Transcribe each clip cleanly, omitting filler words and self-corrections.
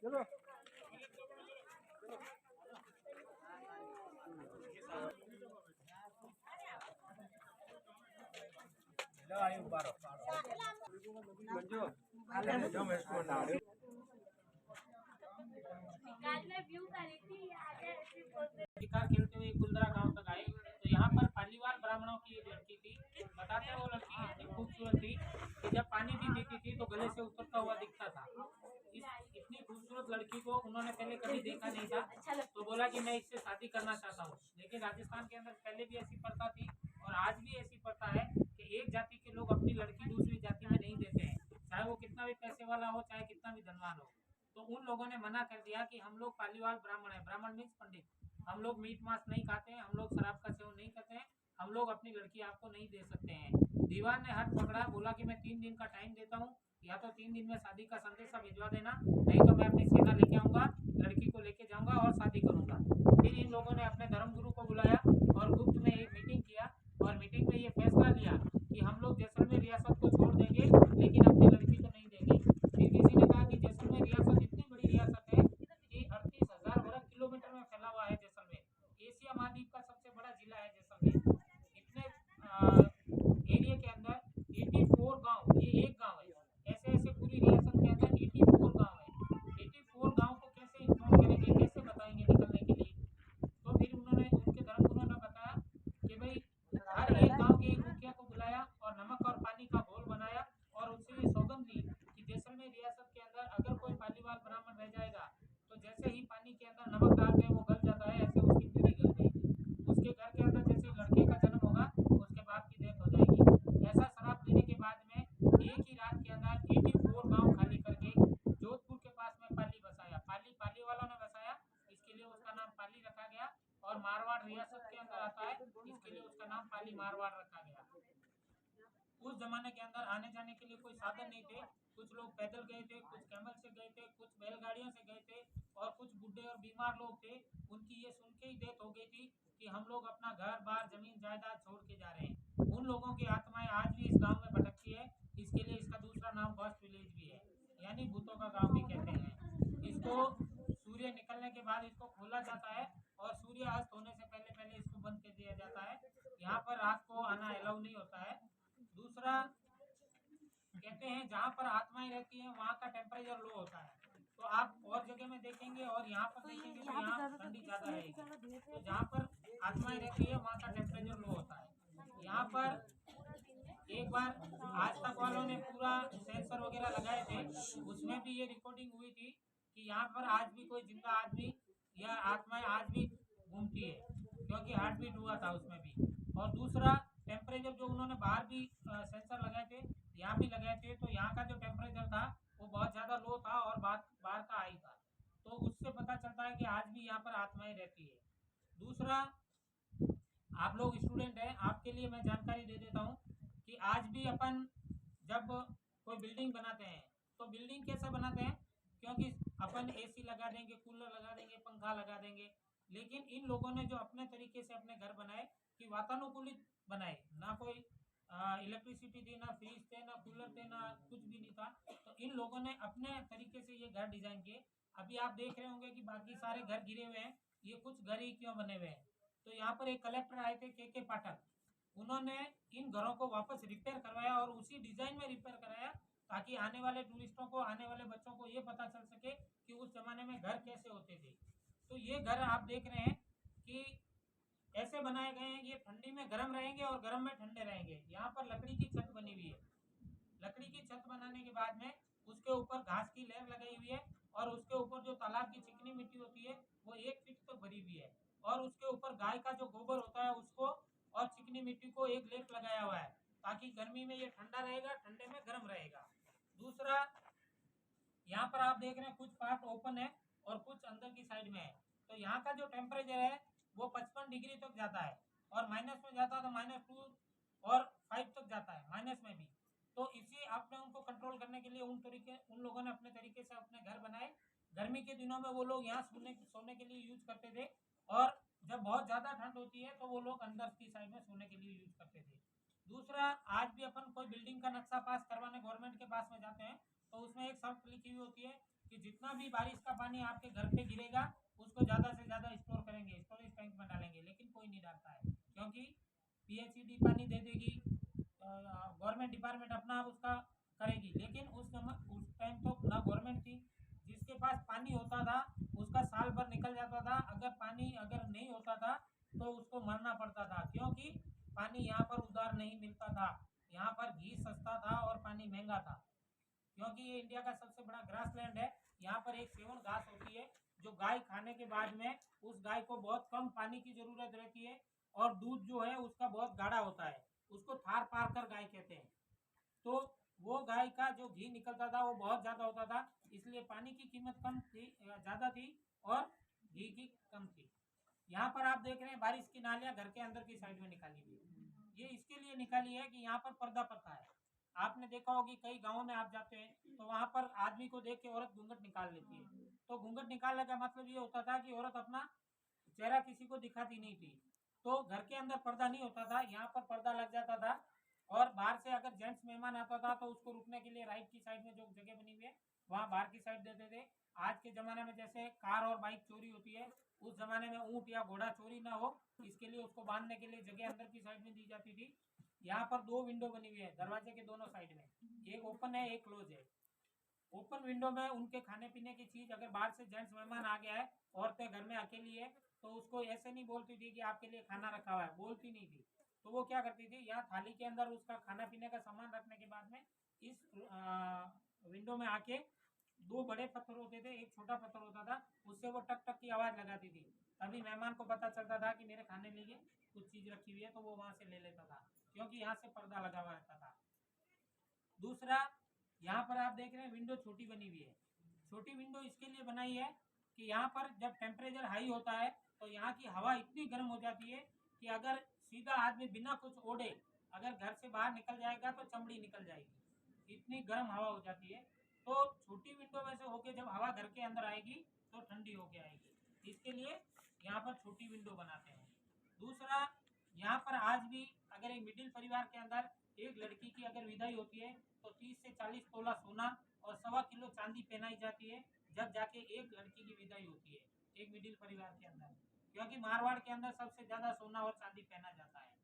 चलो शिकार खेलते हुए कुंदरा गांव तक आए तो यहाँ पर पालीवाल ब्राह्मणों की एक लड़की थी। बताते वो लड़की इतनी खूबसूरत थी कि जब पानी भी पीती थी तो गले से उतरता हुआ दिखता था। इतनी खूबसूरत लड़की को उन्होंने पहले कभी देखा नहीं था, तो बोला कि मैं इससे शादी करना चाहता हूँ। लेकिन राजस्थान के अंदर पहले भी ऐसी प्रथा थी और आज भी ऐसी प्रथा है कि एक जाति के लोग अपनी लड़की दूसरी जाति में नहीं देते हैं, चाहे वो कितना भी पैसे वाला हो, चाहे कितना भी धनवान हो। तो उन लोगों ने मना कर दिया कि हम लोग पालीवाल ब्राह्मण है, ब्राह्मण मीन्स पंडित, हम लोग मीट मांस नहीं खाते हैं, हम लोग शराब का सेवन नहीं करते हैं, हम लोग अपनी लड़की आपको नहीं दे सकते हैं। दीवान ने हाथ पकड़ा, बोला कि मैं 3 दिन का टाइम देता हूँ, या तो 3 दिन में शादी का संदेशा भिजवा देना, नहीं तो मैं अपनी सेना लेके आऊंगा, लड़की को लेके जाऊंगा और शादी करूंगा। फिर इन लोगों ने अपने धर्मगुरु को बुलाया और गुप्त में एक मीटिंग किया और मीटिंग में ये फैसला लिया कि हम लोग जैसलमेर रियासत को छोड़ देंगे लेकिन अपनी लड़की को नहीं देंगे। फिर किसी ने कहा कि जैसलमेर रियासत इतनी बड़ी रियासत है कि 38,000 वर्ग किलोमीटर में फैला हुआ है जैसलमेर। एशिया महाद्वीप का सबसे बड़ा जिला है जैसलमेर। इतने एरिया के अंदर 84 गांव, ये एक गांव है, ऐसे ऐसे पूरी रियासत के अंदर 84 गांव है। 84 गांव को कैसे इन्फॉर्म करेंगे, कैसे बताएंगे निकलने के लिए? तो फिर उन्होंने, उनके धर्मगुरुओं ने बताया कि भाई हर एक गांव के एक मुखिया को बुलाया और नमक और पानी का घोल बनाया और उससे ये सौगंध ली कि जैसलमेर रियासत के अंदर अगर कोई पालीवाल ब्राह्मण रह जाएगा तो जैसे ही पानी के अंदर नमक डालते हैं वो गल जाता है, ऐसे उसकी पीढ़ी गल जाएगी। उसके घर के अंदर जैसे लड़के का जन्म होगा उसके बाप की डेथ हो जाएगी। ऐसा शराब पीने के बाद में एक ही रात के अंदर 84 गांव खाली करके जोधपुर के पास में पाली बसाया। पाली वालों ने बसाया, इसके लिए उसका नाम पाली रखा गया। और मारवाड़ रियासत के अंदर आता है, इसके लिए उसका नाम पाली मारवाड़ रखा गया। उस जमाने के अंदर आने जाने के लिए कोई साधन नहीं थे, कुछ लोग पैदल गए थे, कुछ कैमल से गए थे, कुछ बैलगाड़ियों से गए थे और कुछ बूढ़े और बीमार लोग थे। उनकी ये सुन के ही डेथ हो गई थी कि हम लोग अपना घर बार जमीन जायदाद छोड़ के जा रहे हैं। उन लोगों की आत्माएं आज भी इस गांव में भटकती है, इसके लिए इसका दूसरा नाम गॉस्ट विलेज भी है, यानी भूतों का गांव भी कहते हैं। इसको सूर्य निकलने के बाद इसको खोला जाता है और सूर्य अस्त होने से पहले पहले इसको बंद कर दिया जाता है। यहाँ पर रात को आना अलाउ नहीं होता है। दूसरा, कहते हैं जहाँ पर आत्माएं रहती हैं वहाँ का टेम्परेचर लो होता है। तो आप और जगह में देखेंगे और यहाँ पर देखेंगे तो यहाँ ठंडी ज्यादा रहेगी। तो जहाँ पर आत्माएं रहती है वहाँ का टेम्परेचर लो होता है। यहाँ पर एक बार आज तक वालों ने पूरा सेंसर वगैरह लगाए थे, उसमें भी ये रिकॉर्डिंग हुई थी कि यहाँ पर आज भी कोई जिंदा आदमी या आत्माएं आज भी घूमती है, क्योंकि हार्ट बीट हुआ था उसमें भी। और दूसरा, टेम्परेचर जो उन्होंने बाहर भी सेंसर लगाए थे, यहाँ भी लगाए थे, तो यहाँ का जो टेम्परेचर था वो बहुत ज़्यादा लो था और बाहर का हाई था। तो उससे पता चलता है कि आज भी यहाँ पर आत्माएं रहती है। दूसरा, आप लोग स्टूडेंट हैं, आपके लिए मैं जानकारी दे देता हूँ कि आज भी अपन जब कोई बिल्डिंग बनाते हैं तो बिल्डिंग कैसे बनाते हैं, क्योंकि अपन एसी लगा देंगे, कूलर लगा देंगे, पंखा लगा देंगे, लेकिन इन लोगों ने जो अपने तरीके से अपने घर बनाए कि वातानुकूलित बनाए, ना कोई इलेक्ट्रिसिटी थी, ना फ्रिज थे, ना कूलर थे, ना कुछ भी नहीं था। तो इन लोगों ने अपने तरीके से ये घर डिजाइन किए। अभी आप देख रहे होंगे कि बाकी सारे घर गिरे हुए हैं, ये कुछ घर ही क्यों बने हुए हैं, तो यहाँ पर एक कलेक्टर आए थे के पाठक, उन्होंने इन घरों को वापस रिपेयर करवाया और उसी डिजाइन में रिपेयर कराया ताकि आने वाले टूरिस्टों को, आने वाले बच्चों को ये पता चल सके कि उस जमाने में घर कैसे होते थे। तो ये घर आप देख रहे हैं कि ऐसे बनाए गए हैं, ये ठंडी में गर्म रहेंगे और गर्म में ठंडे रहेंगे। यहाँ पर लकड़ी की छत बनी हुई है। लकड़ी की छत बनाने के बाद में उसके ऊपर घास की लेयर लगाई हुई है और उसके ऊपर जो तालाब की चिकनी मिट्टी होती है वो 1 फीट तक भरी हुई है और उसके ऊपर गाय का जो गोबर होता है उसको और चिकनी मिट्टी को एक लेप लगाया हुआ है ताकि गर्मी में ये ठंडा रहेगा, ठंडे में गर्म रहेगा। दूसरा, यहाँ पर आप देख रहे हैं कुछ पार्ट ओपन है और कुछ अंदर की साइड में है। तो यहाँ का जो टेम्परेचर है वो 55 डिग्री तक जाता है और माइनस में जाता है तो -2 और 5 तक जाता है, माइनस में भी। तो इसी आपने उनको कंट्रोल करने के लिए उन लोगों ने अपने तरीके से अपने घर बनाए। गर्मी के दिनों में वो लोग यहाँ सोने के लिए यूज करते थे और जब बहुत ज़्यादा ठंड होती है तो वो लोग अंदर की साइड में सोने के लिए यूज करते थे। दूसरा, आज भी अपन कोई बिल्डिंग का नक्शा पास करवाने गवर्नमेंट के पास में जाते हैं तो उसमें एक शर्त लिखी हुई होती है कि जितना भी बारिश का पानी आपके घर पे गिरेगा उसको ज़्यादा से ज़्यादा स्टोर करेंगे, स्टोरेज टैंक में डालेंगे, लेकिन कोई नहीं डालता है क्योंकि पीएचईडी पानी दे देगी, गवर्नमेंट डिपार्टमेंट अपना उसका करेगी। लेकिन उस टाइम तो ना गवर्नमेंट थी, जिसके पास पानी होता था उसका साल भर निकल जाता था। अगर पानी अगर नहीं होता था तो उसको मरना पड़ता था क्योंकि पानी यहाँ पर उधार नहीं मिलता था। यहाँ पर घी सस्ता था और पानी महंगा था क्योंकि ये इंडिया का सबसे बड़ा ग्रासलैंड है। यहाँ पर एक सेवन घास होती है जो गाय खाने के बाद में उस गाय को बहुत कम पानी की जरूरत रहती है और दूध जो है उसका बहुत गाढ़ा होता है, उसको थार पार कर गाय कहते हैं। तो वो गाय का जो घी निकलता था वो बहुत ज़्यादा होता था, इसलिए पानी की कीमत कम थी, ज़्यादा थी और घी की कम थी। यहाँ पर आप देख रहे हैं बारिश की नालियाँ घर के अंदर की साइड में निकाली हुई है। ये इसके लिए निकाली है कि यहाँ पर पर्दा प्रथा है। आपने देखा होगी कई गांवों में आप जाते हैं तो वहां पर आदमी को देख के औरत घूंघट निकाल लेती है। तो घूंघट निकालने का मतलब ये होता था कि औरत अपना चेहरा किसी को दिखाती नहीं थी। तो घर के अंदर पर्दा नहीं होता था, यहाँ पर पर्दा लग जाता था और बाहर से अगर जेंट्स मेहमान आता था तो उसको रुकने के लिए राइट की साइड में जो जगह बनी हुई है वहाँ बाहर की साइड देते थे। आज के ज़माने में जैसे कार और बाइक चोरी होती है, उस ज़माने में ऊँट या घोड़ा चोरी ना हो इसके लिए उसको बांधने के लिए जगह अंदर की साइड में दी जाती थी। यहाँ पर 2 विंडो बनी हुई है दरवाजे के दोनों साइड में, एक ओपन है एक क्लोज है। ओपन विंडो में उनके खाने पीने की चीज़, अगर बाहर से जेंट्स मेहमान आ गया है, औरतें घर में अकेली है, तो उसको ऐसे नहीं बोलती थी कि आपके लिए खाना रखा हुआ है, बोलती नहीं थी। तो वो क्या करती थी, यहाँ थाली के अंदर उसका खाना पीने का सामान रखने के बाद में इस विंडो में आके 2 बड़े पत्थर होते थे, एक छोटा पत्थर होता था, उससे वो टक टक की आवाज़ लगाती थी। तभी मेहमान को पता चलता था कि मेरे खाने के लिए कुछ चीज़ रखी हुई है, तो वो वहाँ से ले लेता था क्योंकि यहाँ से पर्दा लगा हुआ रहता था। दूसरा, यहाँ पर आप देख रहे हैं विंडो छोटी बनी हुई है। छोटी विंडो इसके लिए बनाई है कि यहाँ पर जब टेम्परेचर हाई होता है तो यहाँ की हवा इतनी गर्म हो जाती है कि अगर सीधा आदमी बिना कुछ ओढ़े अगर घर से बाहर निकल जाएगा तो चमड़ी निकल जाएगी, इतनी गर्म हवा हो जाती है। तो छोटी विंडो में से होके जब हवा घर के अंदर आएगी तो ठंडी होके आएगी, इसके लिए यहाँ पर छोटी विंडो बनाते हैं। दूसरा, यहाँ पर आज भी अगर एक मिडिल परिवार के अंदर एक लड़की की अगर विदाई होती है तो 30 से 40 तोला सोना और 1.25 किलो चांदी पहनाई जाती है, जब जाके एक लड़की की विदाई होती है एक मिडिल परिवार के अंदर, क्योंकि मारवाड़ के अंदर सबसे ज्यादा सोना और चांदी पहना जाता है।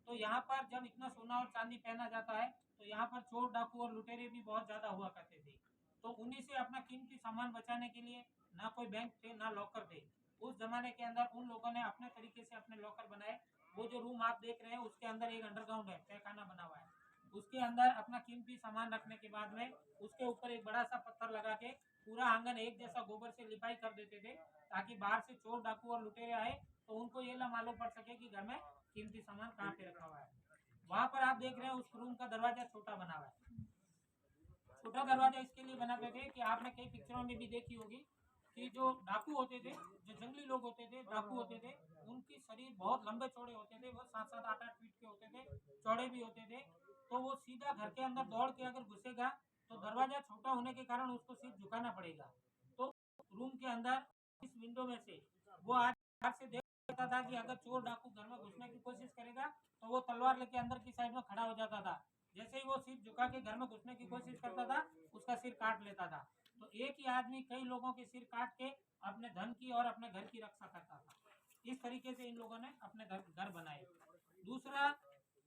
तो यहाँ पर जब इतना सोना और चांदी पहना जाता है तो यहाँ पर चोर डाकू और लुटेरे भी बहुत ज्यादा हुआ करते थे। तो उन्हीं से अपना कीमती सामान बचाने के लिए ना कोई बैंक थे ना लॉकर थे। उस जमाने के अंदर उन लोगों ने अपने तरीके से अपने लॉकर बनाए। वो जो रूम आप देख रहे हैं उसके अंदर एक अंडरग्राउंड है, तहखाना बना हुआ है, उसके अंदर अपना कीमती सामान रखने के बाद में उसके ऊपर एक बड़ा सा पत्थर लगा के पूरा आंगन एक जैसा गोबर से लिपाई कर देते थे ताकि बाहर से चोर डाकू और लुटेरे आए तो उनको ये ना मालूम पड़ सके कि घर में कीमती सामान कहाँ पे रखा हुआ है। वहां पर आप देख रहे हैं उस रूम का दरवाजा छोटा बना हुआ है। छोटा दरवाजा इसके लिए बनाते थे कि आपने कई पिक्चरों में भी देखी होगी कि जो डाकू होते थे, जो जंगली लोग होते थे, डाकू होते थे, उनकी शरीर बहुत लंबे चौड़े होते थे, वो 7-7 8-8 फीट के होते थे, चौड़े भी होते थे। तो वो सीधा घर के अंदर दौड़ के अगर घुसेगा तो दरवाजा छोटा होने के कारण उसको सिर झुकाना पड़ेगा। तो रूम के अंदर इस विंडो में से वो आज बाहर से देख सकता था कि अगर चोर डाकू घर में घुसने की कोशिश करेगा तो वो तलवार लेके अंदर की साइड में खड़ा हो जाता था। जैसे ही वो सिर झुका के घर में घुसने की कोशिश करता था उसका सिर काट लेता था। तो एक ही आदमी कई लोगों के सिर काट के अपने धन की और अपने घर की रक्षा करता था। इस तरीके से इन लोगों ने अपने घर बनाए। दूसरा,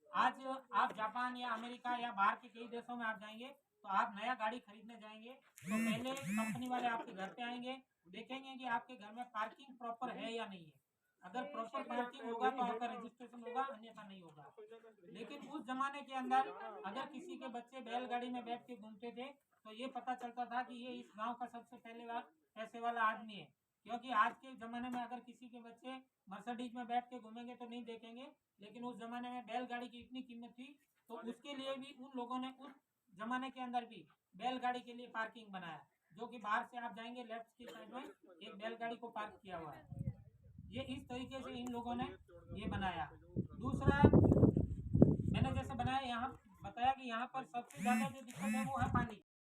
आज आप जापान या अमेरिका या बाहर के कई देशों में आप जाएंगे तो आप नया गाड़ी खरीदने जाएंगे तो पहले कंपनी वाले आपके घर पे आएंगे, देखेंगे कि आपके घर में पार्किंग प्रॉपर है या नहीं है। अगर प्रॉपर पार्किंग होगा तो आपका रजिस्ट्रेशन होगा, अन्यथा नहीं होगा। लेकिन उस जमाने के अंदर अगर किसी के बच्चे बैलगाड़ी में बैठ के घूमते थे तो ये पता चलता था कि ये इस गांव का सबसे पहले पैसे वाला आदमी है, क्योंकि आज के ज़माने में अगर किसी के बच्चे मर्सिडीज में बैठ के घूमेंगे तो नहीं देखेंगे, लेकिन उस ज़माने में बैलगाड़ी की इतनी कीमत थी तो उसके लिए भी उन लोगों ने उस ज़माने के अंदर भी बैलगाड़ी के लिए पार्किंग बनाया, जो कि बाहर से आप जाएंगे लेफ्ट की साइड में एक बैलगाड़ी को पार्क किया हुआ है। ये इस तरीके से इन लोगों ने ये बनाया। दूसरा, मैंने जैसे बनाया यहाँ बताया कि यहाँ पर सबसे ज़्यादा जो दिक्कत है वो है पानी।